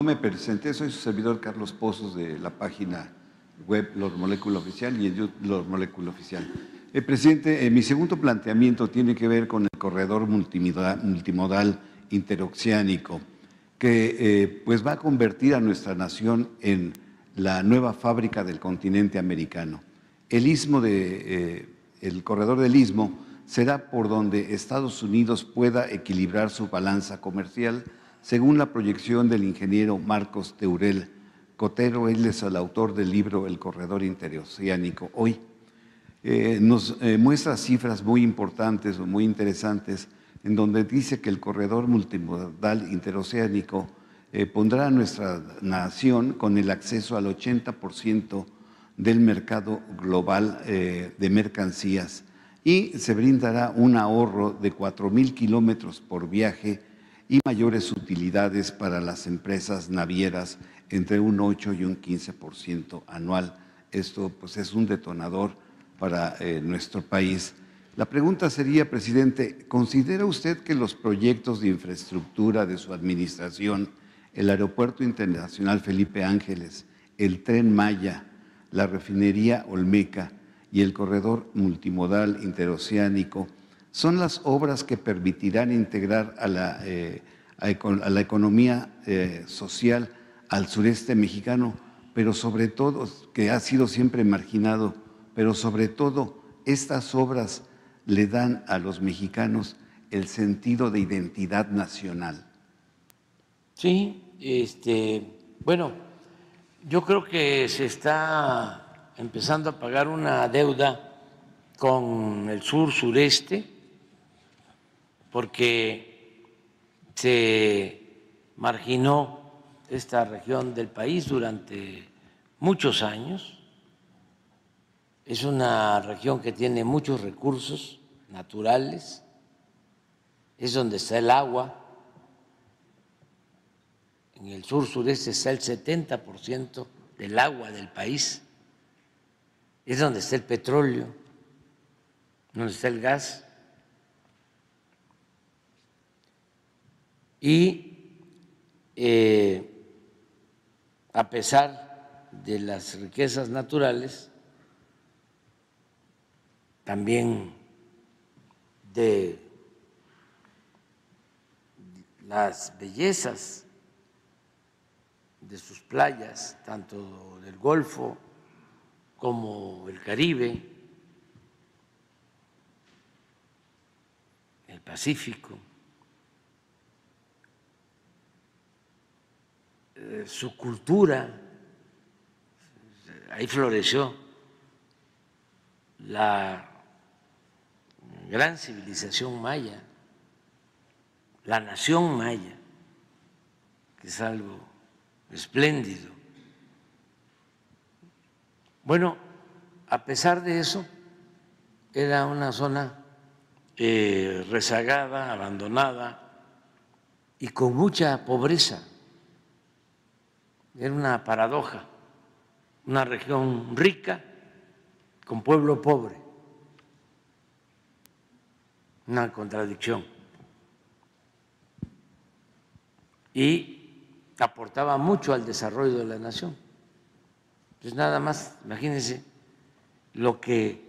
me presenté, soy su servidor Carlos Pozos de la página web Lord Molecula Oficial y en YouTube Lord Molecula Oficial. Presidente, mi segundo planteamiento tiene que ver con el corredor multimodal interoceánico, que pues va a convertir a nuestra nación en la nueva fábrica del continente americano. El corredor del Istmo será por donde Estados Unidos pueda equilibrar su balanza comercial, según la proyección del ingeniero Marcos Teurel Cotero. Él es el autor del libro El corredor interoceánico hoy. Nos muestra cifras muy importantes o muy interesantes, en donde dice que el corredor multimodal interoceánico pondrá a nuestra nación con el acceso al 80% del mercado global de mercancías, y se brindará un ahorro de 4,000 kilómetros por viaje y mayores utilidades para las empresas navieras entre un 8 y un 15% anual. Esto pues es un detonador para nuestro país. La pregunta sería, presidente, ¿considera usted que los proyectos de infraestructura de su administración, el Aeropuerto Internacional Felipe Ángeles, el Tren Maya, la refinería Olmeca y el corredor multimodal interoceánico son las obras que permitirán integrar a la economía social al sureste mexicano, pero sobre todo, que ha sido siempre marginado, pero sobre todo estas obras le dan a los mexicanos el sentido de identidad nacional? Sí, bueno, yo creo que se está empezando a pagar una deuda con el sur-sureste, porque se marginó esta región del país durante muchos años. Es una región que tiene muchos recursos naturales, es donde está el agua. En el sur-sureste está el 70% del agua del país, es donde está el petróleo, donde está el gas. Y a pesar de las riquezas naturales, también de las bellezas de sus playas, tanto del Golfo como el Caribe, el Pacífico, su cultura, ahí floreció la gran civilización maya, la nación maya, que es algo espléndido. Bueno, a pesar de eso, era una zona rezagada, abandonada y con mucha pobreza. Era una paradoja, una región rica con pueblo pobre, una contradicción. Y aportaba mucho al desarrollo de la nación. Pues nada más, imagínense lo que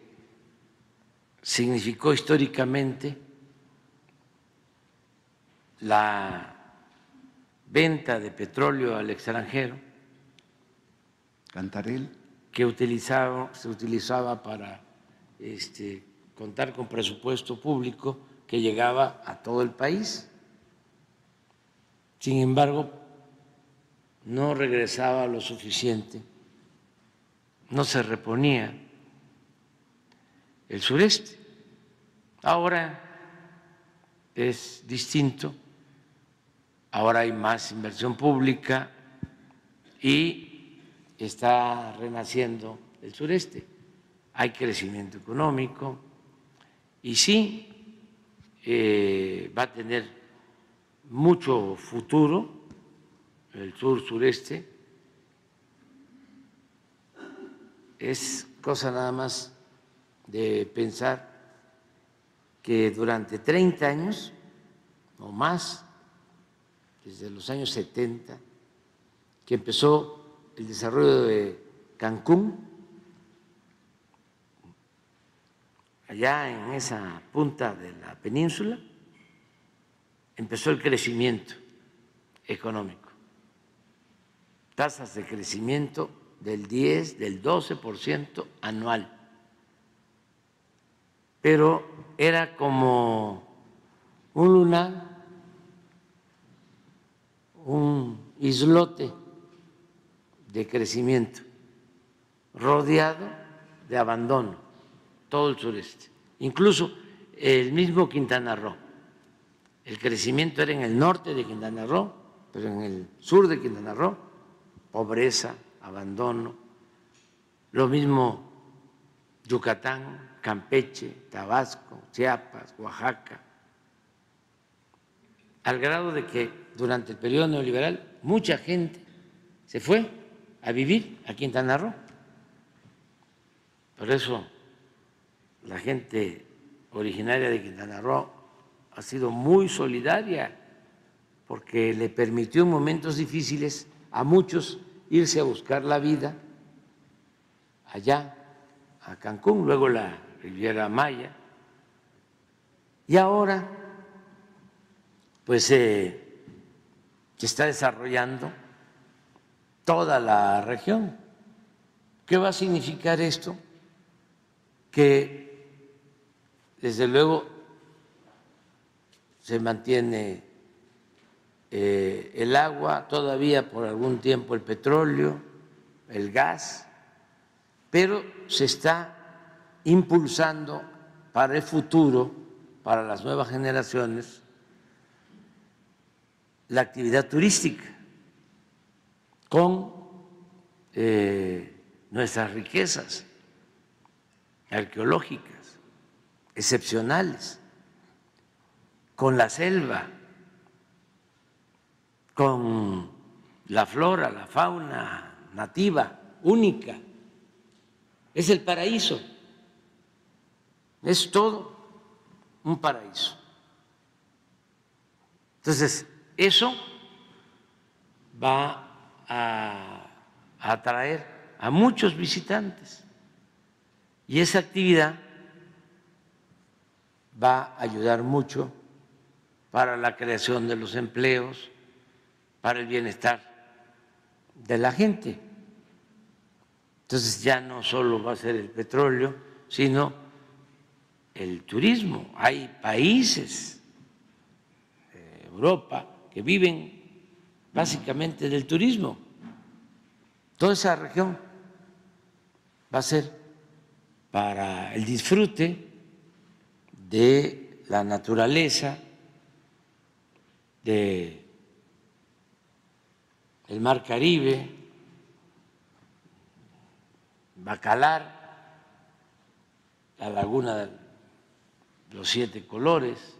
significó históricamente la venta de petróleo al extranjero, Cantarell, que se utilizaba para contar con presupuesto público que llegaba a todo el país. Sin embargo, no regresaba lo suficiente, no se reponía el sureste. Ahora es distinto, ahora hay más inversión pública y está renaciendo el sureste, hay crecimiento económico y sí va a tener mucho futuro el sur-sureste. Es cosa nada más de pensar que durante 30 años o más, desde los años 70, que empezó el desarrollo de Cancún, allá en esa punta de la península, empezó el crecimiento económico. Tasas de crecimiento del 10, del 12% anual. Pero era como un lunar, un islote de crecimiento, rodeado de abandono, todo el sureste, incluso el mismo Quintana Roo. El crecimiento era en el norte de Quintana Roo, pero en el sur de Quintana Roo, pobreza, abandono. Lo mismo Yucatán, Campeche, Tabasco, Chiapas, Oaxaca, al grado de que durante el periodo neoliberal mucha gente se fue a vivir a Quintana Roo. Por eso la gente originaria de Quintana Roo ha sido muy solidaria, porque le permitió en momentos difíciles a muchos irse a buscar la vida allá a Cancún, luego la Riviera Maya, y ahora pues se está desarrollando toda la región. ¿Qué va a significar esto? Que desde luego se mantiene el agua, todavía por algún tiempo el petróleo, el gas, pero se está impulsando para el futuro, para las nuevas generaciones, la actividad turística con nuestras riquezas arqueológicas excepcionales, con la selva, con la flora, la fauna nativa única. Es el paraíso, es todo un paraíso. Entonces, eso va a atraer a muchos visitantes y esa actividad va a ayudar mucho para la creación de los empleos, para el bienestar de la gente. Entonces ya no solo va a ser el petróleo, sino el turismo. Hay países de Europa que viven básicamente del turismo. Toda esa región va a ser para el disfrute de la naturaleza, de el Mar Caribe, Bacalar, la Laguna de los 7 colores,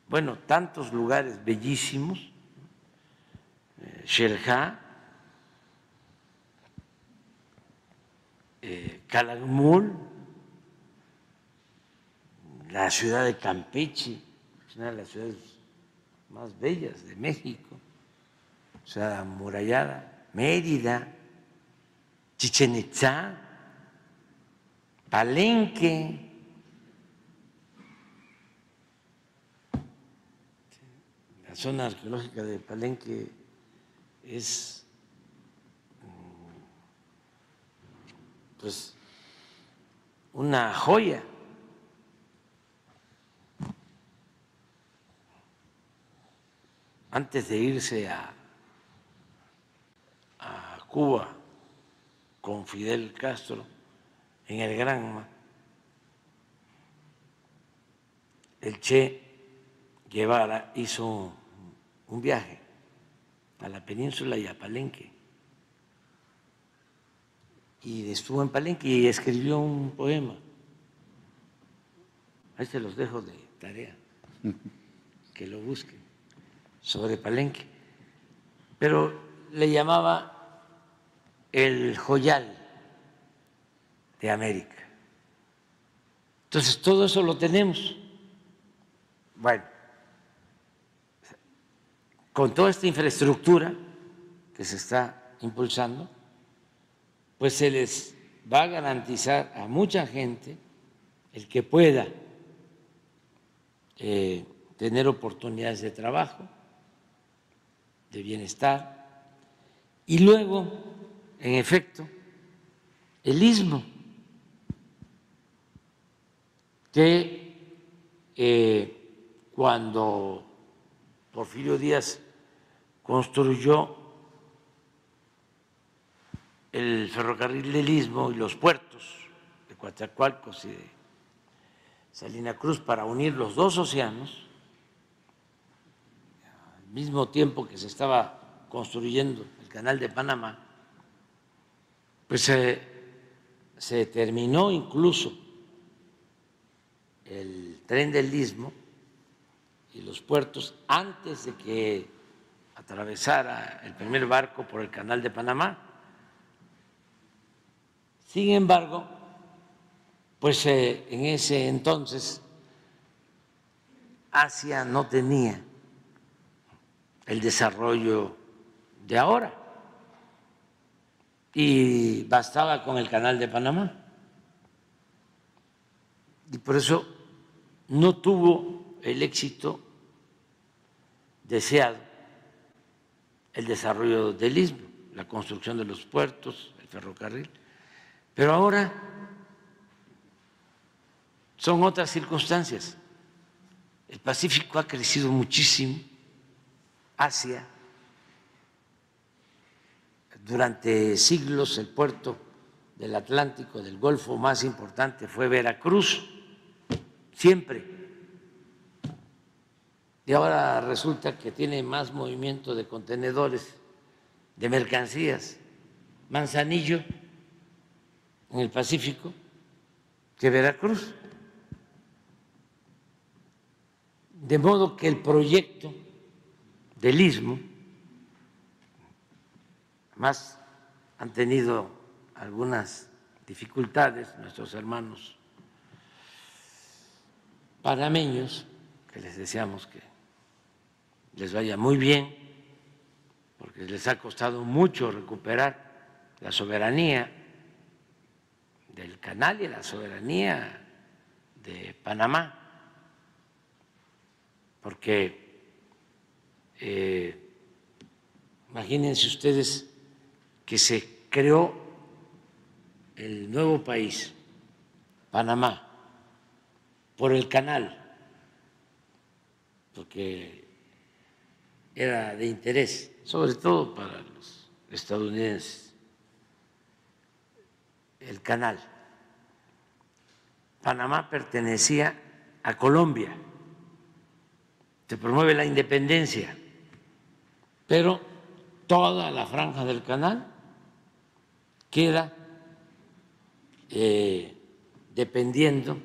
bueno, tantos lugares bellísimos, Xel-Há, Calakmul, la ciudad de Campeche, es una de las ciudades más bellas de México, ciudad amurallada, Mérida, Chichén Itzá, Palenque, la zona arqueológica de Palenque es pues una joya. Antes de irse a Cuba con Fidel Castro en el Granma, el Che Guevara hizo un viaje a la península y a Palenque, y estuvo en Palenque y escribió un poema. Ahí se los dejo de tarea, que lo busquen, sobre Palenque, pero le llamaba el joyal de América. Entonces, todo eso lo tenemos. Bueno, con toda esta infraestructura que se está impulsando, pues se les va a garantizar a mucha gente el que pueda tener oportunidades de trabajo, de bienestar, y luego, en efecto, el Istmo, que cuando Porfirio Díaz construyó el ferrocarril del Istmo y los puertos de Coatzacoalcos y de Salina Cruz para unir los dos océanos, al mismo tiempo que se estaba construyendo el Canal de Panamá, pues se terminó incluso el tren del Istmo y los puertos antes de que atravesara el primer barco por el Canal de Panamá. Sin embargo, pues en ese entonces Asia no tenía el desarrollo de ahora y bastaba con el Canal de Panamá. Y por eso no tuvo el éxito deseado el desarrollo del Istmo, la construcción de los puertos, el ferrocarril. Pero ahora son otras circunstancias. El Pacífico ha crecido muchísimo, Asia. Durante siglos el puerto del Atlántico, del Golfo más importante fue Veracruz, siempre. Y ahora resulta que tiene más movimiento de contenedores, de mercancías, Manzanillo, en el Pacífico, que Veracruz. De modo que el proyecto del Istmo, además han tenido algunas dificultades nuestros hermanos panameños, que les deseamos que les vaya muy bien, porque les ha costado mucho recuperar la soberanía del canal y la soberanía de Panamá, porque imagínense ustedes que se creó el nuevo país, Panamá, por el canal, porque era de interés, sobre todo para los estadounidenses, el canal. Panamá pertenecía a Colombia, se promueve la independencia, pero toda la franja del canal queda dependiendo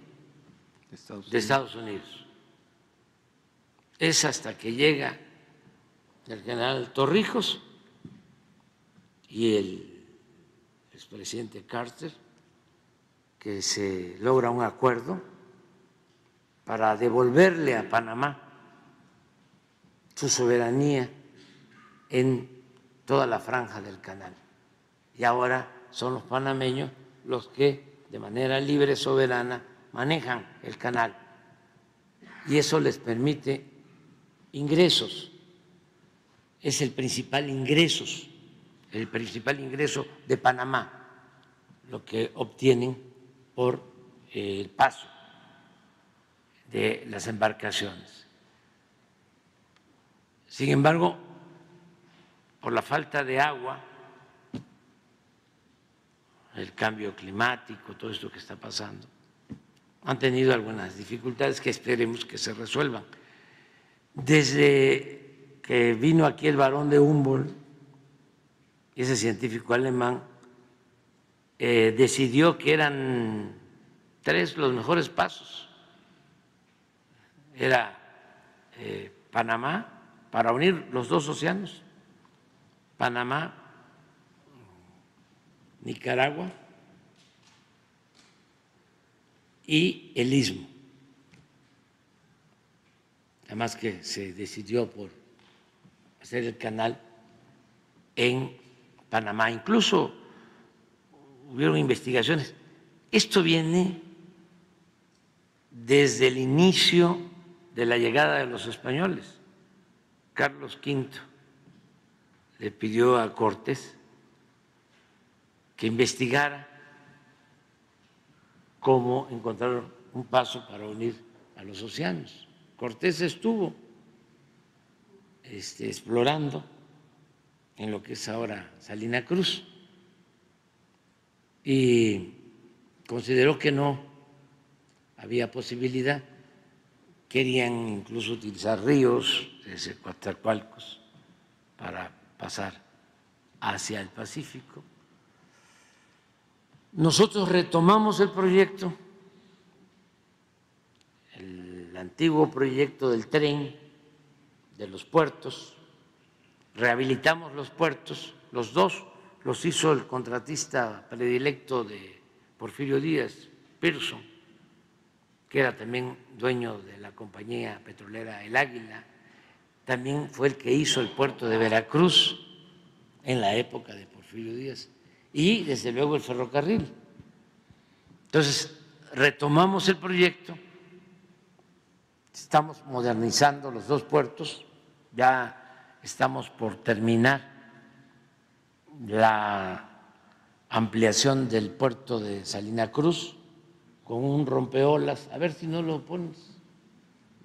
de Estados Unidos. Es hasta que llega el general Torrijos y el expresidente Carter que se logra un acuerdo para devolverle a Panamá su soberanía en toda la franja del canal. Y ahora son los panameños los que de manera libre, soberana, manejan el canal. Y eso les permite ingresos. Es el principal ingreso de Panamá, lo que obtienen por el paso de las embarcaciones. Sin embargo, por la falta de agua, el cambio climático, todo esto que está pasando, han tenido algunas dificultades que esperemos que se resuelvan. Desde que vino aquí el Barón de Humboldt, ese científico alemán, decidió que eran 3 los mejores pasos. Era Panamá, para unir los dos océanos, Panamá, Nicaragua y el Istmo. Además que se decidió por hacer el canal en Panamá. Incluso hubieron investigaciones. Esto viene desde el inicio de la llegada de los españoles. Carlos V le pidió a Cortés que investigara cómo encontrar un paso para unir a los océanos. Cortés estuvo explorando en lo que es ahora Salina Cruz y consideró que no había posibilidad. Querían incluso utilizar ríos desde Coatzacoalcos para pasar hacia el Pacífico. Nosotros retomamos el proyecto, el antiguo proyecto del tren, de los puertos, rehabilitamos los puertos, los dos los hizo el contratista predilecto de Porfirio Díaz, Pearson, que era también dueño de la compañía petrolera El Águila, también fue el que hizo el puerto de Veracruz en la época de Porfirio Díaz y desde luego el ferrocarril. Entonces, retomamos el proyecto, estamos modernizando los dos puertos, ya estamos por terminar la ampliación del puerto de Salina Cruz con un rompeolas, a ver si no lo pones,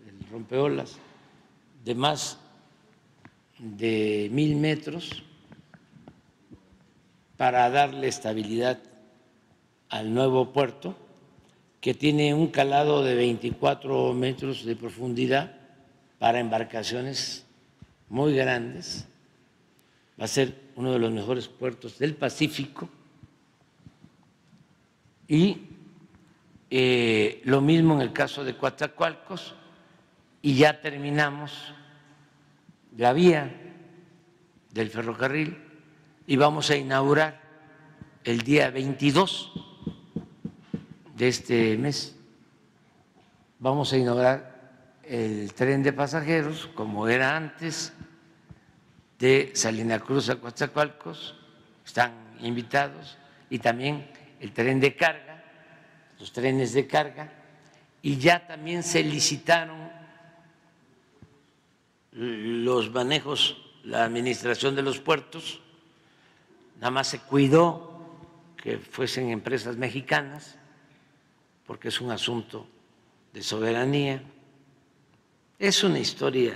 el rompeolas de más de 1,000 metros para darle estabilidad al nuevo puerto, que tiene un calado de 24 metros de profundidad para embarcaciones muy grandes. Va a ser uno de los mejores puertos del Pacífico y lo mismo en el caso de Coatzacoalcos, y ya terminamos la vía del ferrocarril y vamos a inaugurar el día 22 de este mes. Vamos a inaugurar el tren de pasajeros como era antes, de Salina Cruz a Coatzacoalcos, están invitados, y también el tren de carga, los trenes de carga, y ya también se licitaron los manejos, la administración de los puertos, nada más se cuidó que fuesen empresas mexicanas, porque es un asunto de soberanía. Es una historia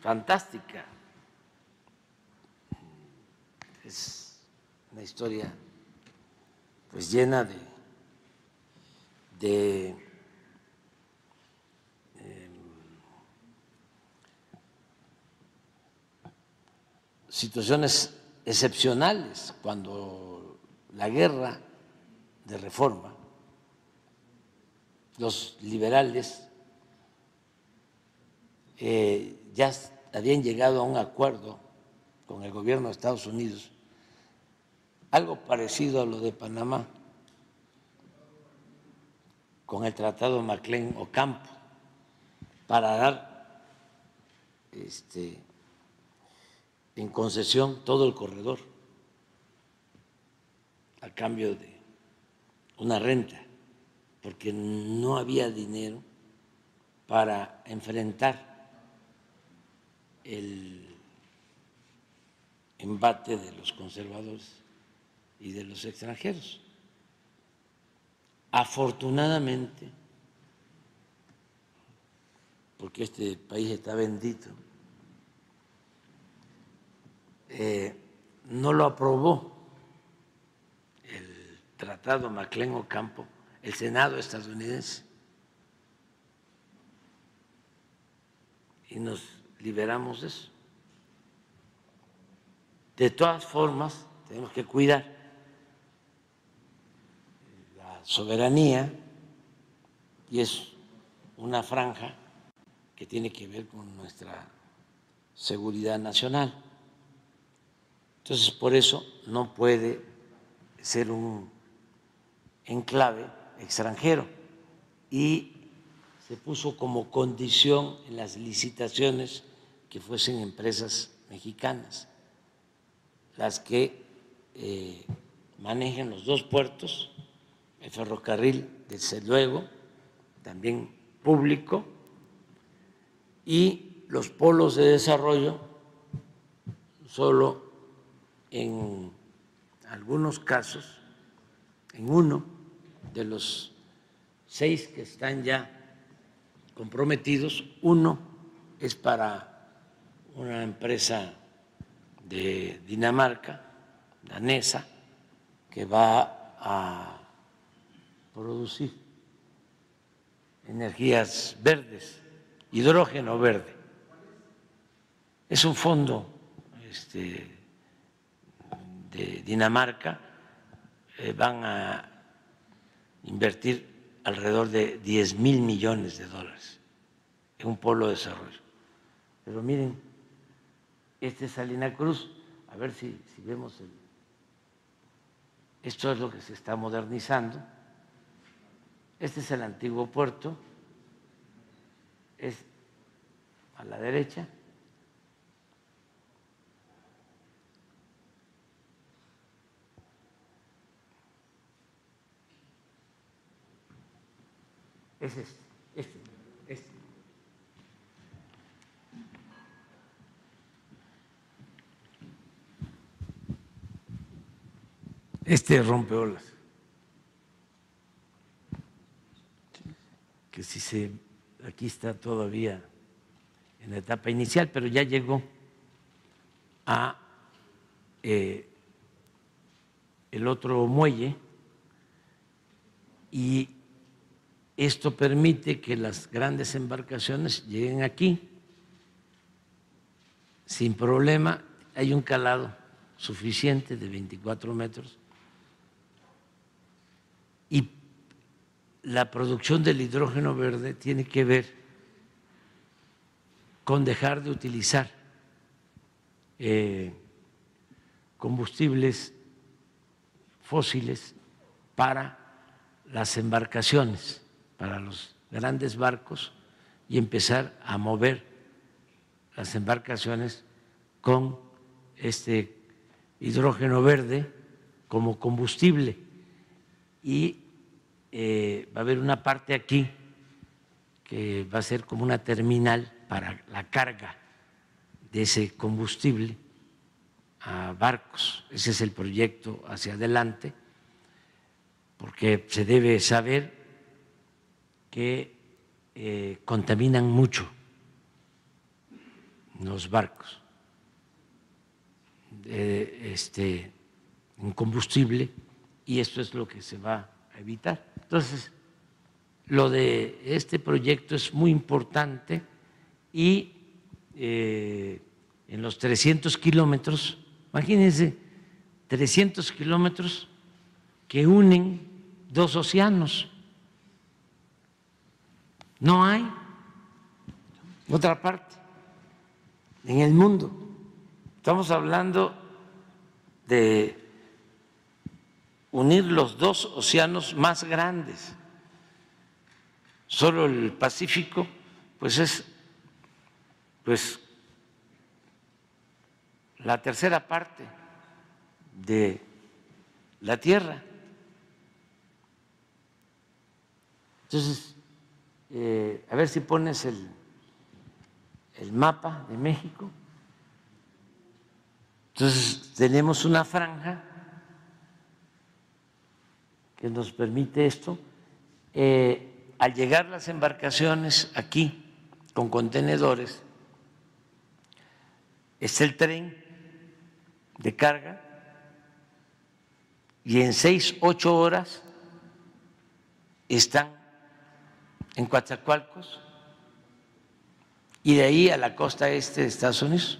fantástica, es una historia pues llena de situaciones excepcionales. Cuando la guerra de reforma, los liberales ya habían llegado a un acuerdo con el gobierno de Estados Unidos, algo parecido a lo de Panamá, con el Tratado Maclean-Ocampo, para dar en concesión todo el corredor a cambio de una renta, porque no había dinero para enfrentar el embate de los conservadores y de los extranjeros. Afortunadamente, porque este país está bendito, no lo aprobó el Tratado Maclean-Ocampo, el Senado estadounidense, y nos liberamos de eso. De todas formas, tenemos que cuidar la soberanía, y es una franja que tiene que ver con nuestra seguridad nacional. Entonces, por eso no puede ser un enclave extranjero, y se puso como condición en las licitaciones que fuesen empresas mexicanas las que manejen los dos puertos, el ferrocarril, desde luego, también público, y los polos de desarrollo solo en algunos casos, en uno de los 6 que están ya comprometidos, uno es para una empresa de Dinamarca, danesa, que va a producir energías verdes, hidrógeno verde. Es un fondo de Dinamarca, van a invertir alrededor de 10,000 millones de dólares en un polo de desarrollo. Pero miren, este es Salina Cruz, a ver si vemos esto es lo que se está modernizando. Este es el antiguo puerto, es a la derecha. Es este. Este rompeolas, que si aquí está todavía en la etapa inicial, pero ya llegó a el otro muelle y esto permite que las grandes embarcaciones lleguen aquí sin problema. Hay un calado suficiente de 24 metros y la producción del hidrógeno verde tiene que ver con dejar de utilizar combustibles fósiles para las embarcaciones, para los grandes barcos, y empezar a mover las embarcaciones con este hidrógeno verde como combustible. Y va a haber una parte aquí que va a ser como una terminal para la carga de ese combustible a barcos. Ese es el proyecto hacia adelante, porque se debe saber que contaminan mucho los barcos en combustible, y esto es lo que se va a evitar. Entonces, lo de este proyecto es muy importante y en los 300 kilómetros, imagínense, 300 kilómetros que unen 2 océanos. No hay otra parte en el mundo. Estamos hablando de unir los 2 océanos más grandes. Solo el Pacífico, pues es la tercera parte de la Tierra. Entonces, a ver si pones el mapa de México. Entonces, tenemos una franja que nos permite esto. Al llegar las embarcaciones aquí con contenedores, está el tren de carga y en 6-8 horas están en Coatzacoalcos y de ahí a la costa este de Estados Unidos.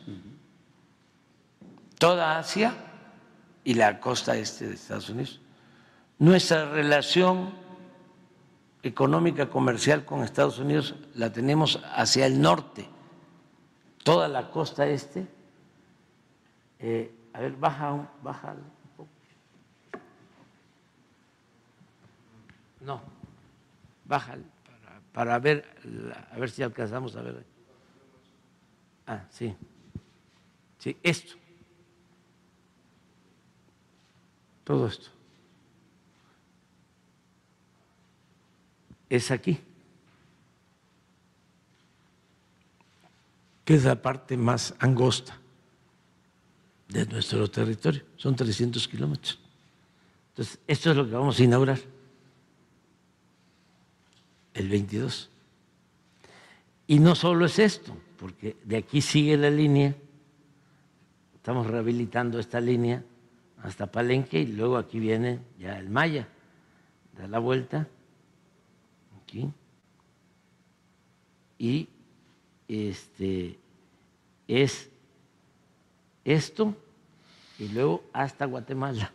Toda Asia y la costa este de Estados Unidos. Nuestra relación económica comercial con Estados Unidos la tenemos hacia el norte, toda la costa este. A ver, baja un poco. No, baja para para ver, a ver si alcanzamos a ver. Ah, sí. Sí, esto. Todo esto. Es aquí, que es la parte más angosta de nuestro territorio. Son 300 kilómetros. Entonces, esto es lo que vamos a inaugurar el 22. Y no solo es esto, porque de aquí sigue la línea, estamos rehabilitando esta línea hasta Palenque y luego aquí viene ya el Maya, da la vuelta, aquí, y es esto y luego hasta Guatemala.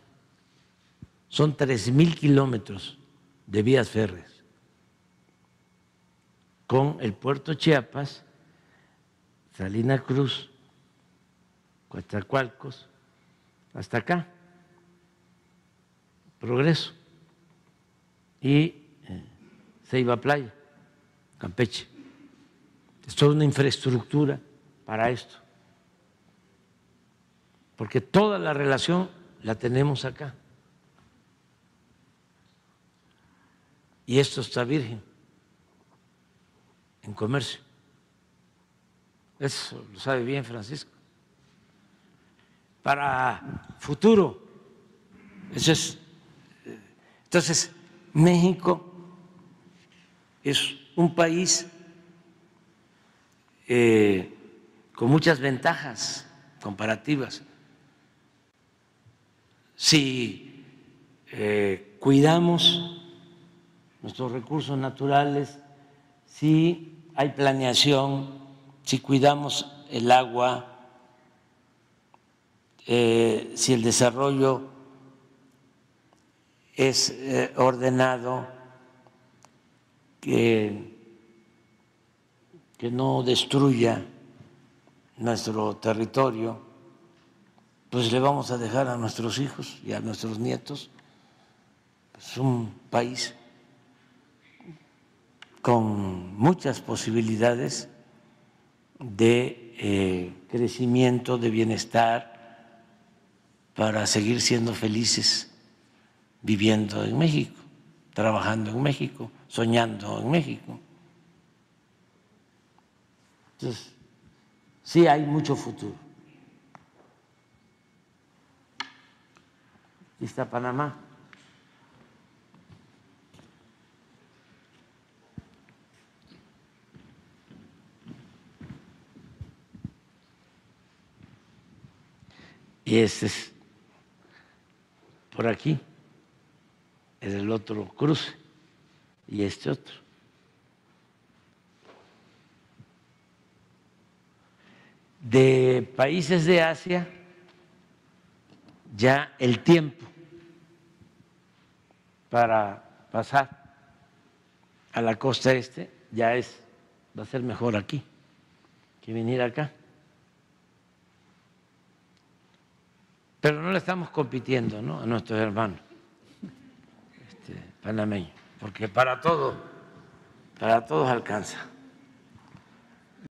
Son 3,000 kilómetros de vías férreas con el puerto Chiapas, Salina Cruz, Coatzacoalcos, hasta acá, Progreso, y Ceiba Playa, Campeche. Es toda una infraestructura para esto, porque toda la relación la tenemos acá. Y esto está virgen en comercio. Eso lo sabe bien Francisco. Para futuro, eso es. Entonces, México es un país con muchas ventajas comparativas. Si cuidamos nuestros recursos naturales, si hay planeación, si cuidamos el agua, si el desarrollo es ordenado, que no destruya nuestro territorio, pues le vamos a dejar a nuestros hijos y a nuestros nietos pues un país con muchas posibilidades de crecimiento, de bienestar, para seguir siendo felices viviendo en México, trabajando en México, soñando en México. Entonces, sí hay mucho futuro. Aquí está Panamá. Y este es por aquí, es el otro cruce, y este otro. De países de Asia, ya el tiempo para pasar a la costa este ya va a ser mejor aquí que venir acá. Pero no le estamos compitiendo, ¿no?, a nuestros hermanos panameños, porque para todos alcanza.